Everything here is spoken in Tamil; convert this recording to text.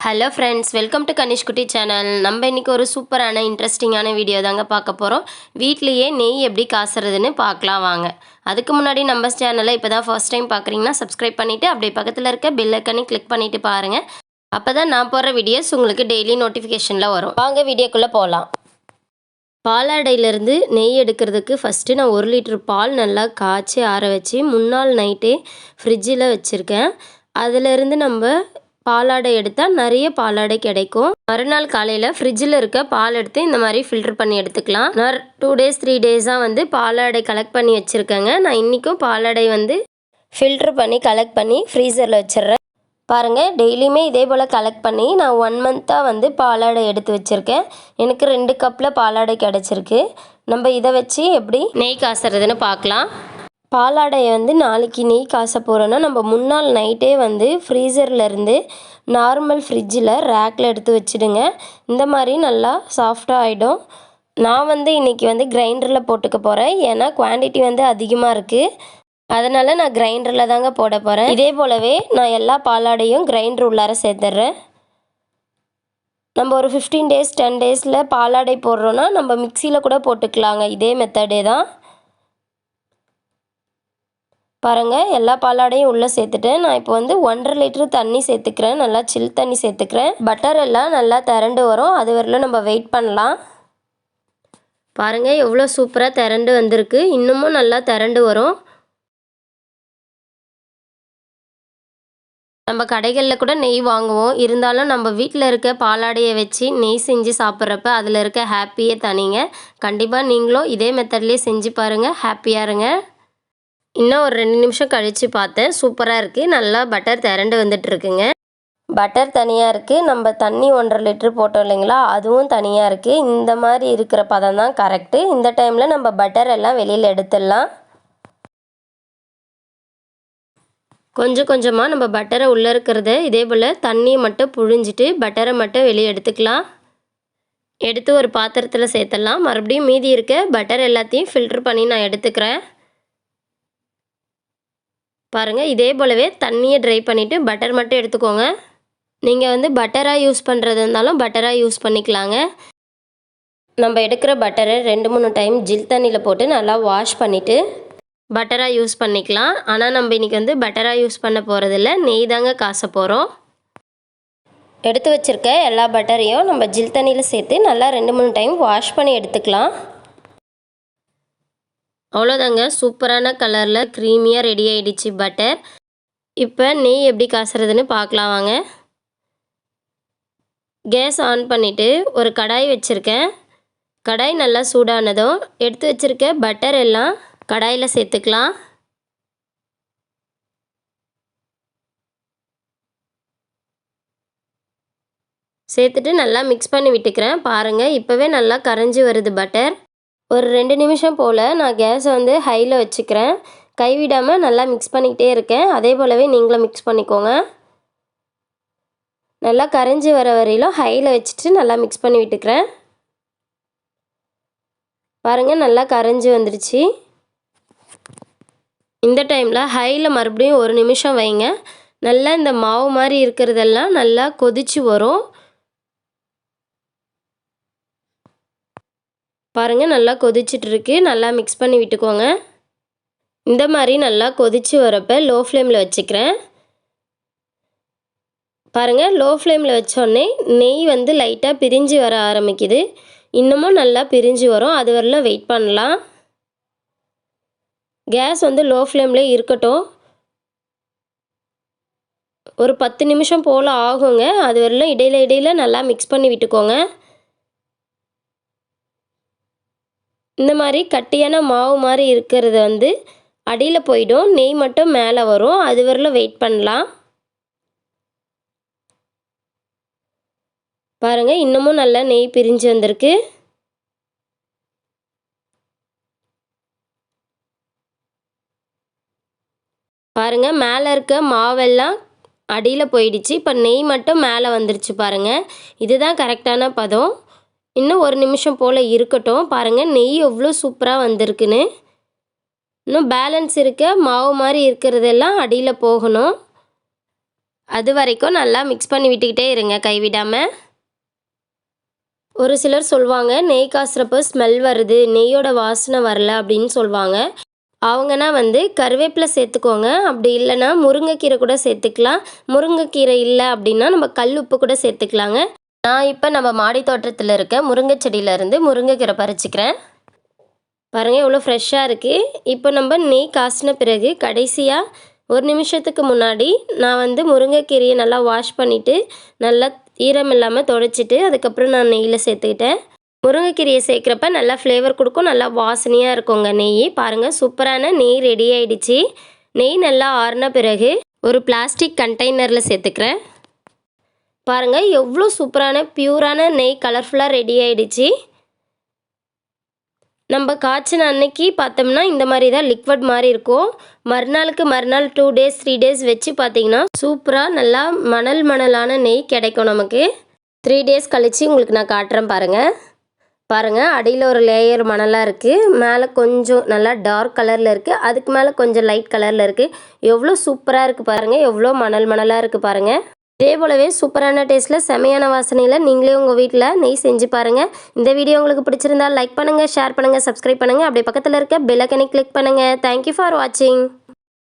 Hello friends, welcome to Kanish குட்டி சேனல். நம்ம இன்றைக்கி ஒரு சூப்பரான இன்ட்ரெஸ்டிங்கான வீடியோ தாங்க பார்க்க போகிறோம். வீட்லேயே நெய் எப்படி காசுறதுன்னு பார்க்கலாம் வாங்க. அதுக்கு முன்னாடி நம்ம சேனலை இப்போ தான் ஃபர்ஸ்ட் டைம் பார்க்குறீங்கன்னா சப்ஸ்கிரைப் பண்ணிவிட்டு அப்படியே பக்கத்தில் இருக்க பெல் ஐக்கனை கிளிக் பண்ணிவிட்டு பாருங்கள். அப்போ தான் நான் போடுற வீடியோஸ் உங்களுக்கு டெய்லி நோட்டிஃபிகேஷனில் வரும். வாங்க வீடியோக்குள்ளே போகலாம். பாலாடையிலேருந்து நெய் எடுக்கிறதுக்கு ஃபஸ்ட்டு நான் 1 லிட்டர் பால் நல்லா காய்ச்சி ஆற வச்சு முன்னாள் நைட்டே ஃப்ரிட்ஜில் வச்சுருக்கேன். அதிலேருந்து நம்ம பாலாடை எடுத்தால் நிறைய பாலாடை கிடைக்கும். மறுநாள் காலையில் ஃப்ரிட்ஜில் இருக்க பால் எடுத்து இந்த மாதிரி ஃபில்டர் பண்ணி எடுத்துக்கலாம். நான் 2 டேஸ் 3 டேஸாக பாலாடை கலெக்ட் பண்ணி வச்சுருக்கேங்க. நான் இன்றைக்கும் பாலாடை ஃபில்டர் பண்ணி கலெக்ட் பண்ணி ஃப்ரீசரில் வச்சிடுறேன். பாருங்கள், டெய்லியுமே இதே போல் கலெக்ட் பண்ணி நான் 1 மந்த்தாக பாலாடை எடுத்து வச்சுருக்கேன். எனக்கு 2 கப்பில் பாலாடை கிடச்சிருக்கு. நம்ம இதை வச்சு எப்படி நெய் காசுறதுன்னு பார்க்கலாம். பாலாடையை நாளைக்கு நெய் காச போகிறோன்னா நம்ம முன்னாள் நைட்டே ஃப்ரீசர்லேருந்து நார்மல் ஃப்ரிட்ஜில் ரேக்கில் எடுத்து வச்சுடுங்க. இந்த மாதிரி நல்லா சாஃப்டாக ஆகிடும். நான் இன்றைக்கி கிரைண்டரில் போட்டுக்க போகிறேன். ஏன்னா குவான்டிட்டி அதிகமாக இருக்குது. அதனால் நான் கிரைண்டரில் தாங்க போட போகிறேன். இதே போலவே நான் எல்லா பாலாடையும் கிரைண்டர் உள்ளார சேர்த்துட்றேன். நம்ம ஒரு 15 டேஸ் 10 டேஸில் பாலாடை போடுறோன்னா நம்ம மிக்சியில் கூட போட்டுக்கலாங்க. இதே மெத்தடே தான். பாருங்கள், எல்லா பாலாடையும் உள்ளே சேர்த்துட்டேன். நான் இப்போ 1.5 லிட்டர் தண்ணி சேர்த்துக்கிறேன். நல்லா சில் தண்ணி சேர்த்துக்கிறேன். பட்டர் எல்லாம் நல்லா திரண்டு வரும். அது வரலும் நம்ம வெயிட் பண்ணலாம். பாருங்கள், எவ்வளோ சூப்பராக திரண்டு வந்திருக்கு. இன்னமும் நல்லா திரண்டு வரும். நம்ம கடைகளில் கூட நெய் வாங்குவோம். இருந்தாலும் நம்ம வீட்டில் இருக்க பாலாடையை வச்சு நெய் செஞ்சு சாப்பிட்றப்ப அதில் இருக்க ஹாப்பியே தனிங்க. கண்டிப்பாக நீங்களும் இதே மெத்தட்லேயே செஞ்சு பாருங்கள். ஹாப்பியாக இருங்க. இன்னும் ஒரு 2 நிமிஷம் கழித்து பார்த்தேன். சூப்பராக இருக்குது. நல்லா பட்டர் திரண்டு வந்துட்டுருக்குங்க. பட்டர் தனியாக இருக்குது. நம்ம தண்ணி 1.5 லிட்டர் போட்டோம் இல்லைங்களா, அதுவும் தனியாக இருக்குது. இந்த மாதிரி இருக்கிற பதம் தான் கரெக்டு. இந்த டைமில் நம்ம பட்டர் எல்லாம் வெளியில் எடுத்துடலாம். கொஞ்சம் கொஞ்சமாக நம்ம பட்டரை உள்ளே இருக்கிறத இதே போல் தண்ணியை மட்டும் புழிஞ்சிட்டு பட்டரை மட்டும் வெளியே எடுத்துக்கலாம். எடுத்து ஒரு பாத்திரத்தில் சேர்த்துடலாம். மறுபடியும் மீதி இருக்க பட்டர் எல்லாத்தையும் ஃபில்டர் பண்ணி நான் எடுத்துக்கிறேன். பாருங்கள், இதே போலவே தண்ணியை ட்ரை பண்ணிவிட்டு பட்டர் மட்டும் எடுத்துக்கோங்க. நீங்கள் பட்டராக யூஸ் பண்ணுறது இருந்தாலும் பட்டராக யூஸ் பண்ணிக்கலாங்க. நம்ம எடுக்கிற பட்டரை 2-3 டைம் ஜில் தண்ணியில் போட்டு நல்லா வாஷ் பண்ணிவிட்டு பட்டராக யூஸ் பண்ணிக்கலாம். ஆனால் நம்ம இன்றைக்கி பட்டராக யூஸ் பண்ண போகிறதில்ல, நெய் தாங்க காச போகிறோம். எடுத்து வச்சுருக்க எல்லா பட்டரையும் நம்ம ஜில் தண்ணியில் சேர்த்து நல்லா 2-3 டைம் வாஷ் பண்ணி எடுத்துக்கலாம். அவ்வளோதாங்க, சூப்பரான கலரில் க்ரீமியாக ரெடி ஆகிடுச்சு பட்டர். இப்போ நெய் எப்படி காசுறதுன்னு பார்க்கலாம் வாங்க. கேஸ் ஆன் பண்ணிவிட்டு ஒரு கடாய் வச்சுருக்கேன். கடாய் நல்லா சூடானதும் எடுத்து வச்சுருக்க பட்டர் எல்லாம் கடாயில் சேர்த்துக்கலாம். சேர்த்துட்டு நல்லா மிக்ஸ் பண்ணி விட்டுக்கிறேன். பாருங்கள், இப்போவே நல்லா கரைஞ்சி வருது பட்டர். ஒரு 2 நிமிஷம் போல் நான் கேஸை ஹையில் வச்சுக்கிறேன். கைவிடாமல் நல்லா மிக்ஸ் பண்ணிக்கிட்டே இருக்கேன். அதே போலவே நீங்களும் மிக்ஸ் பண்ணிக்கோங்க. நல்லா கரைஞ்சி வர வரையிலும் ஹையில் வச்சுட்டு நல்லா மிக்ஸ் பண்ணி விட்டுக்கிறேன். பாருங்கள், நல்லா கரைஞ்சி வந்துடுச்சு. இந்த டைமில் ஹையில் மறுபடியும் 1 நிமிஷம் வைங்க. நல்லா இந்த மாவு மாதிரி இருக்கிறதெல்லாம் நல்லா கொதிச்சு வரும். பாருங்கள், நல்லா கொதிச்சிட்ருக்கு. நல்லா மிக்ஸ் பண்ணி விட்டுக்கோங்க. இந்த மாதிரி நல்லா கொதித்து வரப்போ லோ ஃப்ளேமில் வச்சுக்கிறேன். பாருங்கள், லோ ஃப்ளேமில் வச்சோடனே நெய் லைட்டாக பிரிஞ்சு வர ஆரம்பிக்குது. இன்னமும் நல்லா பிரிஞ்சு வரும். அது வரலாம் வெயிட் பண்ணலாம். கேஸ் லோ ஃப்ளேமில் இருக்கட்டும். ஒரு 10 நிமிஷம் போல் ஆகுங்க. அது வரலாம் இடையில நல்லா மிக்ஸ் பண்ணி விட்டுக்கோங்க. இந்த மாதிரி கட்டியான மாவு மாதிரி இருக்கிறது அடியில் போயிடும். நெய் மட்டும் மேலே வரும். அது வரலும் வெயிட் பண்ணலாம். பாருங்கள், இன்னமும் நல்லா நெய் பிரிஞ்சு வந்திருக்கு. பாருங்கள், மேலே இருக்க மாவெல்லாம் அடியில் போயிடுச்சு. இப்போ நெய் மட்டும் மேலே வந்துருச்சு. பாருங்கள், இதுதான் கரெக்டான பதம். இன்னும் 1 நிமிஷம் போல் இருக்கட்டும். பாருங்கள், நெய் எவ்வளோ சூப்பராக வந்திருக்குன்னு. இன்னும் பேலன்ஸ் இருக்க மாவு மாதிரி இருக்கிறதெல்லாம் அடியில் போகணும். அது வரைக்கும் நல்லா மிக்ஸ் பண்ணி விட்டுக்கிட்டே இருங்க கைவிடாமல். ஒரு சிலர் சொல்லுவாங்க நெய் காசுறப்போ ஸ்மெல் வருது, நெய்யோட வாசனை வரல அப்படின்னு சொல்லுவாங்க. அவங்கன்னா கருவேப்பிலை சேர்த்துக்கோங்க. அப்படி இல்லைன்னா முருங்கைக்கீரை கூட சேர்த்துக்கலாம். முருங்கைக்கீரை இல்லை அப்படின்னா நம்ம கல் உப்பு கூட சேர்த்துக்கலாங்க. நான் இப்போ நம்ம மாடி தோட்டத்தில் இருக்க முருங்கை செடியிலேருந்து முருங்கைக்கீரை பறிச்சுக்கிறேன். பாருங்கள் எவ்வளோ ஃப்ரெஷ்ஷாக இருக்குது. இப்போ நம்ம நெய் காய்ச்சின பிறகு கடைசியாக ஒரு நிமிஷத்துக்கு முன்னாடி நான் முருங்கைக்கீரையை நல்லா வாஷ் பண்ணிவிட்டு நல்லா ஈரம் இல்லாமல் துடைச்சிட்டு அதுக்கப்புறம் நான் நெய்யில் சேர்த்துக்கிட்டேன். முருங்கைக்கீரையை சேர்க்குறப்ப நல்லா ஃப்ளேவர் கொடுக்கும், நல்லா வாசனையாக இருக்குங்க நெய். பாருங்கள் சூப்பரான நெய் ரெடி ஆகிடுச்சு. நெய் நல்லா ஆறின பிறகு ஒரு பிளாஸ்டிக் கண்டெய்னரில் சேர்த்துக்கிறேன். பாருங்கள் எவ்வளோ சூப்பரான பியூரான நெய் கலர்ஃபுல்லாக ரெடி ஆகிடுச்சு. நம்ம காய்ச்சின அன்னைக்கு பார்த்தோம்னா இந்த மாதிரி தான் லிக்விட் மாதிரி இருக்கும். மறுநாள் 2 டேஸ் 3 டேஸ் வச்சு பார்த்தீங்கன்னா சூப்பராக நல்லா மணலான நெய் கிடைக்கும் நமக்கு. 3 டேஸ் கழித்து உங்களுக்கு நான் காட்டுறேன் பாருங்கள் அடியில் ஒரு லேயர் மணலாக இருக்குது, மேலே கொஞ்சம் நல்லா டார்க் கலரில் இருக்குது, அதுக்கு மேலே கொஞ்சம் லைட் கலரில் இருக்குது. எவ்வளோ சூப்பராக இருக்குது பாருங்கள், எவ்வளோ மணலாக இருக்குது பாருங்கள். இதே போலவே சூப்பரான டேஸ்ட்டில் செமையான வாசனையில் நீங்களே உங்கள் வீட்டில் நெய் செஞ்சு பாருங்கள். இந்த வீடியோ உங்களுக்கு பிடிச்சிருந்தால் லைக் பண்ணுங்கள், ஷேர் பண்ணுங்கள், சப்ஸ்கிரைப் பண்ணுங்கள். அப்படியே பக்கத்தில் இருக்க பெல் ஐகானை கிளிக் பண்ணுங்கள். தேங்க்யூ ஃபார் வாட்சிங்.